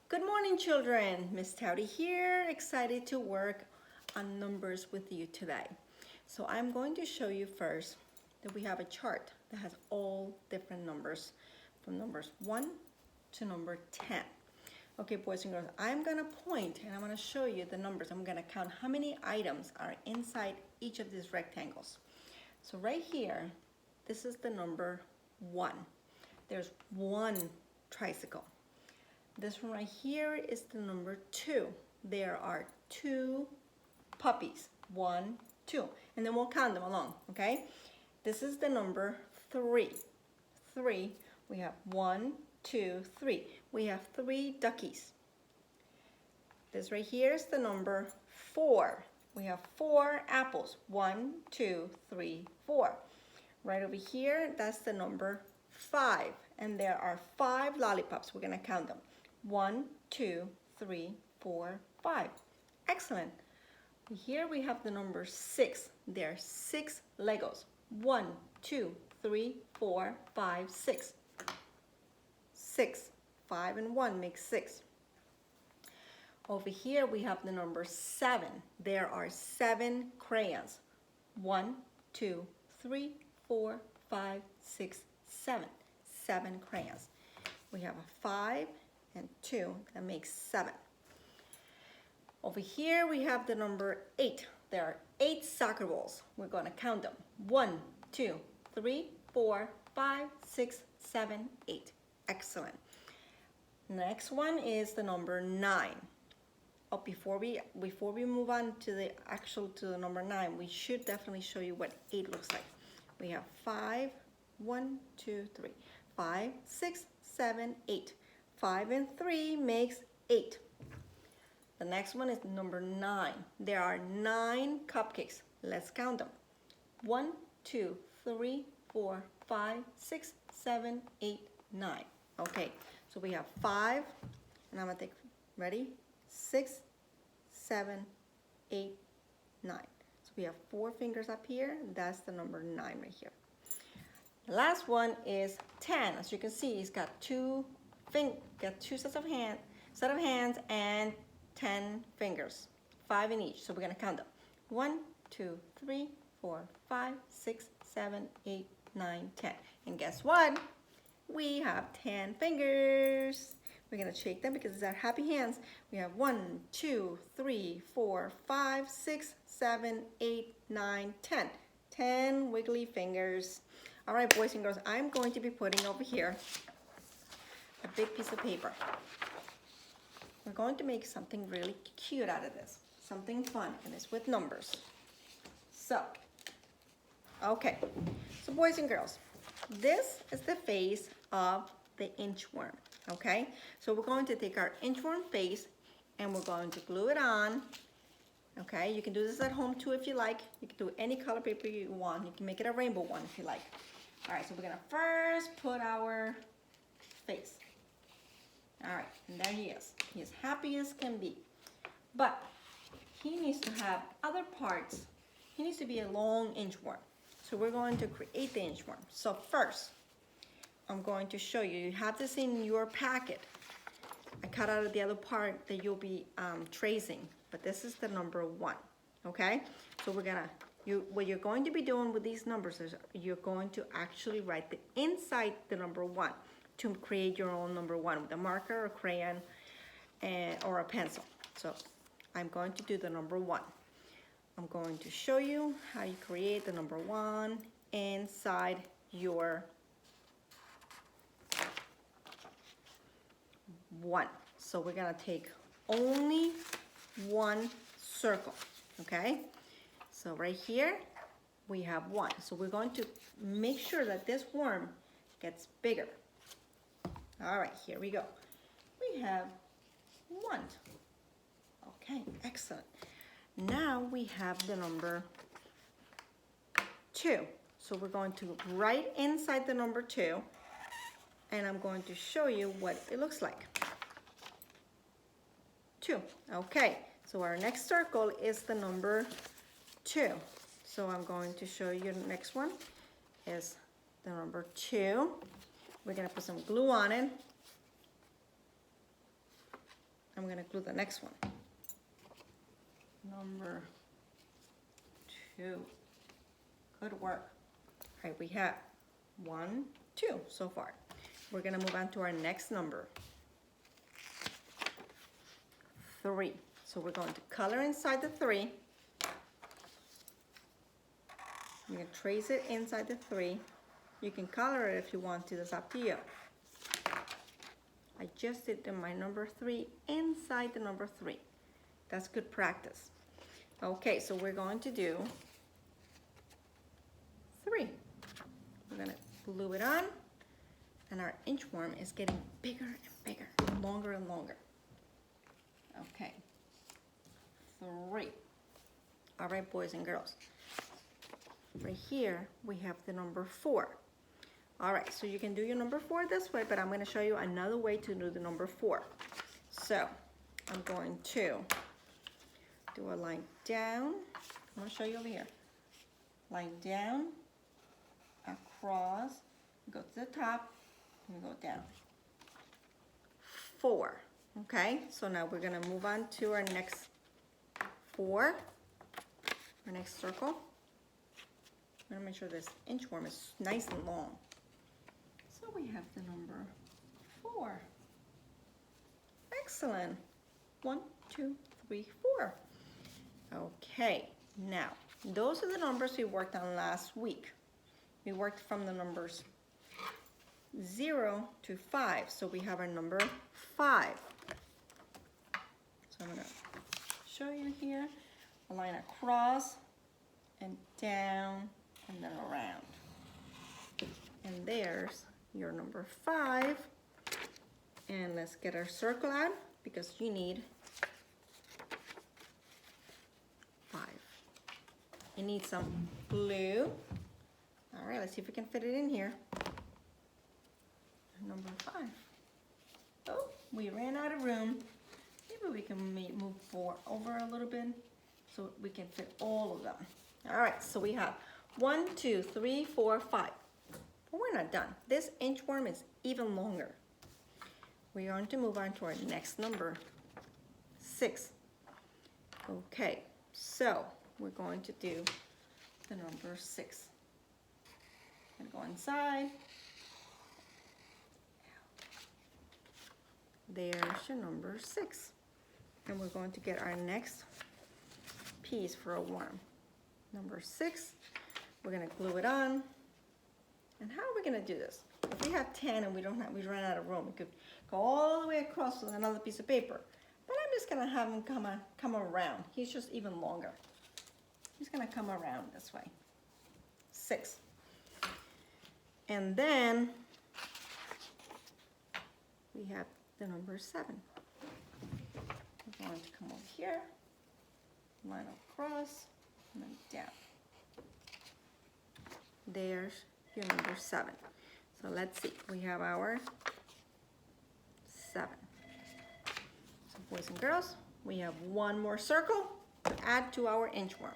Good morning, children. Miss Taury here, excited to work on numbers with you today. So I'm going to show you first that we have a chart that has all different numbers from numbers 1 to number 10. Okay, boys and girls, I'm gonna point and I'm gonna show you the numbers. I'm gonna count how many items are inside each of these rectangles. So right here, this is the number 1. There's one tricycle. This one right here is the number 2. There are 2 puppies. 1, 2. And then we'll count them along, okay? This is the number 3. 3. We have 1, 2, 3. We have 3 duckies. This right here is the number 4. We have 4 apples. 1, 2, 3, 4. Right over here, that's the number 5. And there are 5 lollipops. We're going to count them. 1, 2, 3, 4, 5. Excellent. Here we have the number 6. There are 6 Legos. 1, 2, 3, 4, 5, 6. 6. 5 and 1 makes 6. Over here we have the number 7. There are 7 crayons. 1, 2, 3, 4, 5, 6, 7. 7 crayons. We have a 5 and 2, that makes 7. Over here we have the number 8. There are 8 soccer balls. We're going to count them. 1, 2, 3, 4, 5, 6, 7, 8. Excellent. Next one is the number 9. Oh, before we move on to the number 9, we should definitely show you what 8 looks like. We have 5, 1, 2, 3, 5, 6, 7, 8. 5 and 3 makes 8. The next one is number 9. There are 9 cupcakes. Let's count them. 1, 2, 3, 4, 5, 6, 7, 8, 9. Okay, so we have 5, and I'm gonna take, ready? 6, 7, 8, 9. So we have 4 fingers up here. That's the number 9 right here. The last one is 10. As you can see, it's got two sets of hands and 10 fingers, 5 in each. So we're gonna count them. 1, 2, 3, 4, 5, 6, 7, 8, 9, 10. And guess what? We have 10 fingers. We're gonna shake them because it's our happy hands. We have 1, 2, 3, 4, 5, 6, 7, 8, 9, 10. 10 wiggly fingers. All right, boys and girls, I'm going to be putting over here a big piece of paper. We're going to make something really cute out of this, something fun, and it's with numbers. So, okay, so boys and girls, this is the face of the inchworm, okay? So we're going to take our inchworm face and we're going to glue it on, okay? You can do this at home too if you like. You can do any color paper you want. You can make it a rainbow one if you like. All right, so we're gonna first put our face. All right, and there he is. He's happy as can be. But he needs to have other parts. He needs to be a long inchworm. So we're going to create the inchworm. So first, I'm going to show you. You have this in your packet. I cut out the other part that you'll be tracing, but this is the number 1, okay? So we're gonna, what you're going to be doing with these numbers is you're going to actually write the inside the number 1 to create your own number 1 with a marker, a crayon, or a pencil. So I'm going to do the number 1. I'm going to show you how you create the number 1 inside your 1. So we're gonna take only 1 circle, okay? So right here, we have 1. So we're going to make sure that this worm gets bigger. All right, here we go. We have 1. Okay, excellent. Now we have the number 2. So we're going to write inside the number 2, and I'm going to show you what it looks like. 2. Okay, so our next circle is the number 2. So I'm going to show you the next one is the number 2. We're gonna put some glue on it. I'm gonna glue the next one. Number 2. Good work. All right, we have 1, 2 so far. We're gonna move on to our next number. 3. So we're going to color inside the 3. You're gonna trace it inside the 3. You can color it if you want to, that's up to you. I just did my number 3 inside the number 3. That's good practice. Okay, so we're going to do 3. We're gonna glue it on, and our inchworm is getting bigger and bigger, longer and longer. Okay, 3. All right, boys and girls. Right here, we have the number 4. All right, so you can do your number 4 this way, but I'm gonna show you another way to do the number 4. So, I'm going to do a line down. I'm gonna show you over here. Line down, across, go to the top, and go down. 4, okay? So now we're gonna move on to our next 4, our next circle. I'm gonna make sure this inchworm is nice and long. So we have the number 4. Excellent. 1, 2, 3, 4. Okay, now those are the numbers we worked on last week. We worked from the numbers 0 to 5, so we have our number 5. So I'm gonna show you here, a line across and down and then around. And there's your number 5. And let's get our circle out because you need 5. You need some glue. All right, let's see if we can fit it in here. Number 5. Oh, we ran out of room. Maybe we can move over a little bit so we can fit all of them. All right, so we have 1, 2, 3, 4, 5. But we're not done. This inchworm is even longer. We're going to move on to our next number, 6. Okay, so we're going to do the number 6. I'm gonna go inside. There's your number 6. And we're going to get our next piece for a worm. Number 6, we're gonna glue it on. And how are we gonna do this? If we have 10 and we ran out of room, we could go all the way across with another piece of paper. But I'm just gonna have him come around. He's just even longer. He's gonna come around this way. 6. And then we have the number 7. We're going to come over here, line across, and then down. There's your number 7. So let's see, we have our 7. So boys and girls, we have one more circle to add to our inchworm.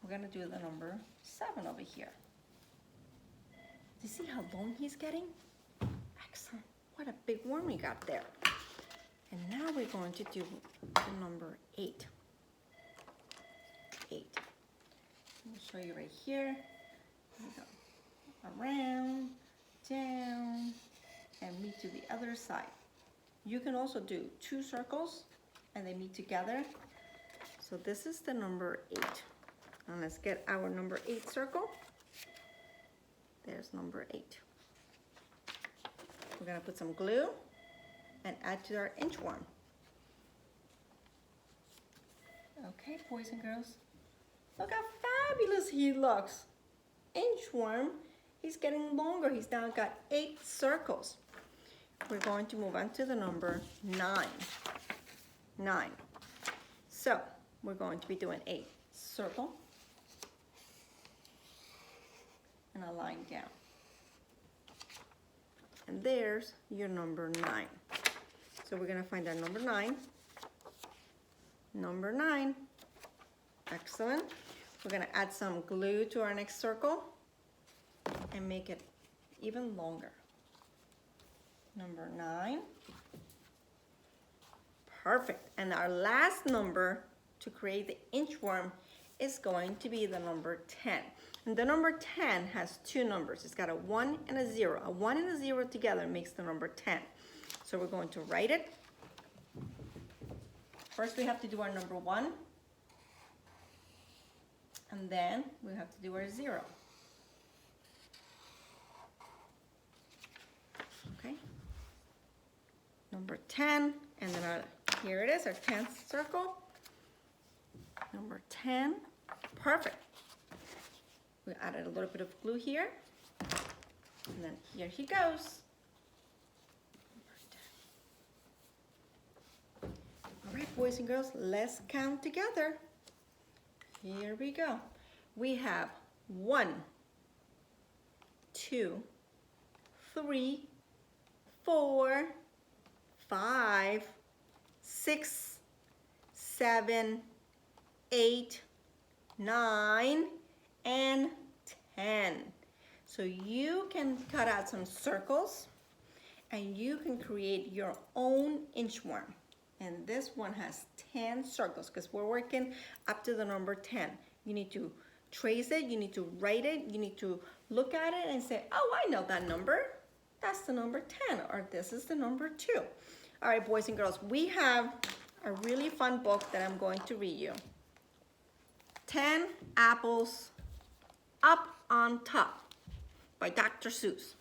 We're gonna do the number 7 over here. Do you see how long he's getting? Excellent, what a big worm we got there. And now we're going to do the number 8. 8. I'll show you right here. We go around, down, and meet to the other side. You can also do 2 circles and they meet together. So this is the number 8. And let's get our number 8 circle. There's number 8. We're gonna put some glue and add to our inchworm. Okay, boys and girls, look how fabulous he looks. Inchworm, he's getting longer. He's now got 8 circles. We're going to move on to the number 9. 9. So we're going to be doing a circle and a line down. And there's your number 9. So we're gonna find our number 9. Number 9. Excellent. We're gonna add some glue to our next circle and make it even longer. Number 9. Perfect. And our last number to create the inchworm is going to be the number 10. And the number 10 has two numbers. It's got a 1 and a 0. A 1 and a 0 together makes the number 10. So we're going to write it. First we have to do our number 1. And then we have to do our 0. Okay. Number 10, and then here it is, our 10th circle. Number 10, perfect. We added a little bit of glue here, and then here he goes. All right, boys and girls, let's count together. Here we go. We have 1, 2, 3, 4, 5, 6, 7, 8, 9, and 10. So you can cut out some circles and you can create your own inchworm. And this one has 10 circles because we're working up to the number 10. You need to trace it, you need to write it, you need to look at it and say, oh, I know that number. That's the number 10, or this is the number 2. All right, boys and girls, we have a really fun book that I'm going to read you. 10 Apples Up on Top by Dr. Seuss.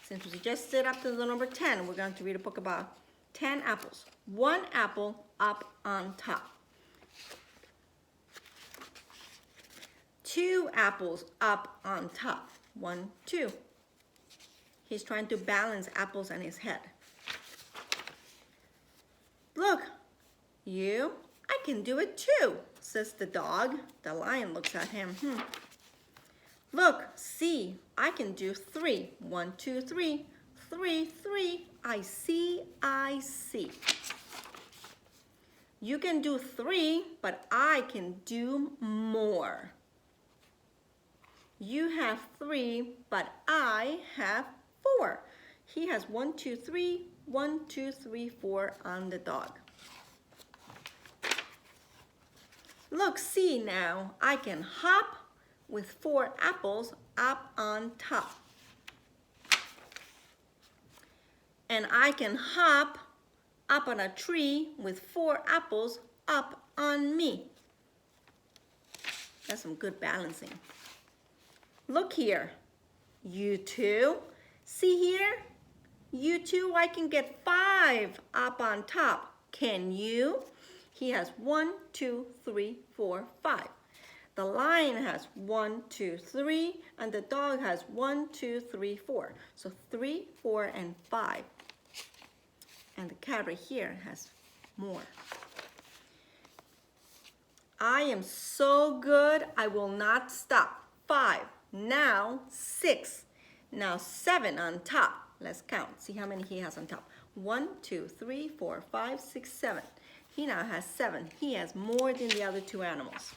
Since we just did up to the number 10, we're going to read a book about 10 apples. 1 apple up on top. 2 apples up on top. 1, 2. He's trying to balance apples on his head. Look, I can do it too, says the dog. The lion looks at him. Look, see, I can do 3. 1, 2, 3. 3, 3. I see, I see. You can do 3, but I can do more. You have 3, but I have 4. He has 1, 2, 3, 1, 2, 3, 4 on the dog. Look, see now, I can hop with 4 apples up on top. And I can hop up on a tree with 4 apples up on me. That's some good balancing. Look here, you two. See here? You two, I can get 5 up on top. Can you? He has 1, 2, 3, 4, 5. The lion has 1, 2, 3, and the dog has 1, 2, 3, 4. So 3, 4, and 5. And the cat right here has more. I am so good, I will not stop. 5. Now 6. Now 7 on top. Let's count. See how many he has on top. 1, 2, 3, 4, 5, 6, 7. He now has 7. He has more than the other 2 animals.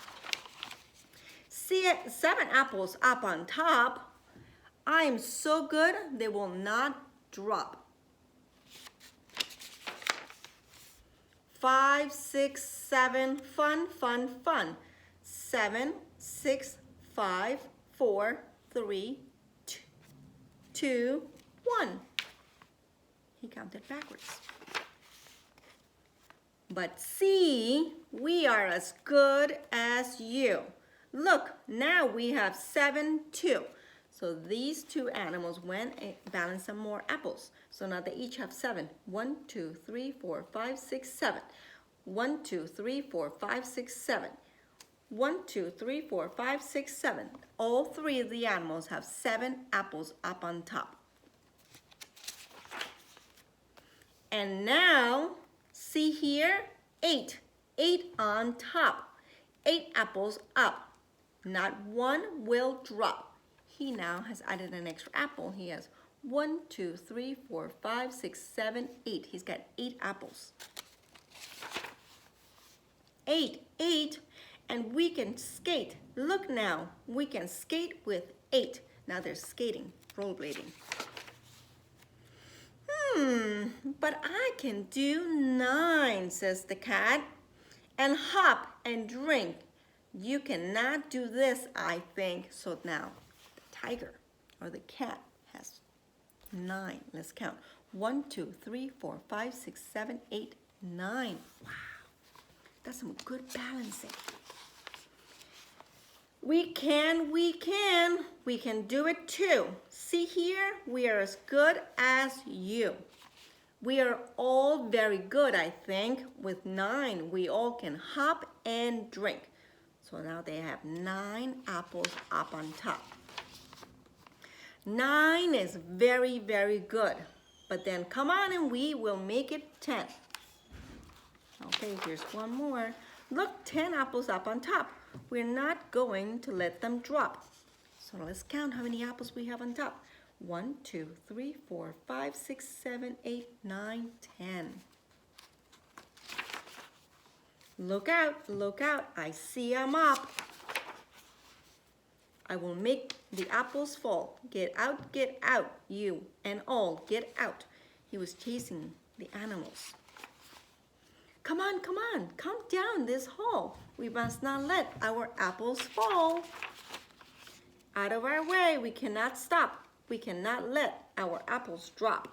See it? 7 apples up on top. I am so good, they will not drop. 5, 6, 7, fun, fun, fun. 7, 6, 5, 4, 3, 2, 1. He counted backwards. But see, we are as good as you. Look, now we have 7, 2. So these 2 animals went and balanced some more apples. So now they each have 7. 1, 2, 3, 4, 5, 6, 7. 1, 2, 3, 4, 5, 6, 7. 1, 2, 3, 4, 5, 6, 7. All 3 of the animals have 7 apples up on top. And now, see here, 8. 8 on top. 8 apples up. Not one will drop. He now has added an extra apple. He has 1, 2, 3, 4, 5, 6, 7, 8. He's got 8 apples. 8, 8, and we can skate. Look now, we can skate with 8. Now they're skating, rollerblading. But I can do 9, says the cat. And hop and drink. You cannot do this, I think. So now the tiger or the cat has 9. Let's count. 1, 2, 3, 4, 5, 6, 7, 8, 9. Wow, that's some good balancing. We can do it too. See here, we are as good as you. We are all very good, I think. With 9, we all can hop and drink. So now they have 9 apples up on top. 9 is very, very good. But then come on and we will make it 10. Okay, here's one more. Look, 10 apples up on top. We're not going to let them drop. So let's count how many apples we have on top. 1, 2, 3, 4, 5, 6, 7, 8, 9, 10. Look out, I see them up. I will make the apples fall. Get out, you and all, get out. He was chasing the animals. Come on, come down this hall. We must not let our apples fall. Out of our way, we cannot stop. We cannot let our apples drop.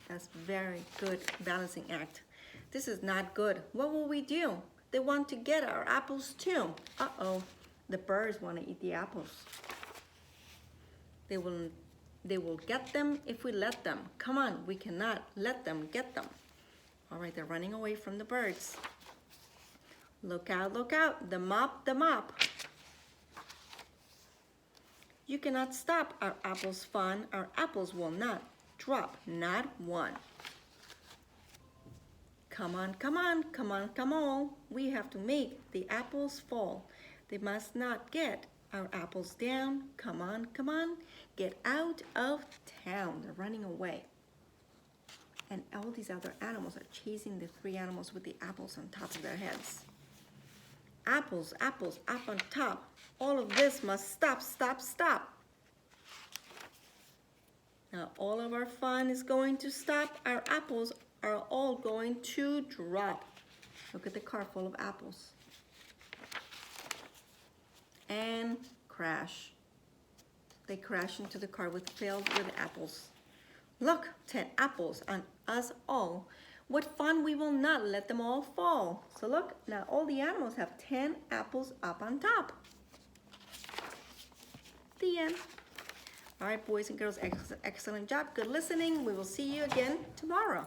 That's very good balancing act. This is not good. What will we do? They want to get our apples too. Uh-oh, the birds want to eat the apples. They will get them if we let them. Come on, we cannot let them get them. All right, they're running away from the birds. Look out, the mop. You cannot stop our apples' fun. Our apples will not drop, not one. Come on. We have to make the apples fall. They must not get our apples down. Come on. Get out of town. They're running away. And all these other animals are chasing the 3 animals with the apples on top of their heads. Apples up on top. All of this must stop. Now all of our fun is going to stop. Our apples are all going to drop. Look at the car full of apples. And crash. They crash into the car filled with apples. Look, 10 apples on us all. What fun, we will not let them all fall. So look, now all the animals have 10 apples up on top. The end. All right, boys and girls, excellent job. Good listening. We will see you again tomorrow.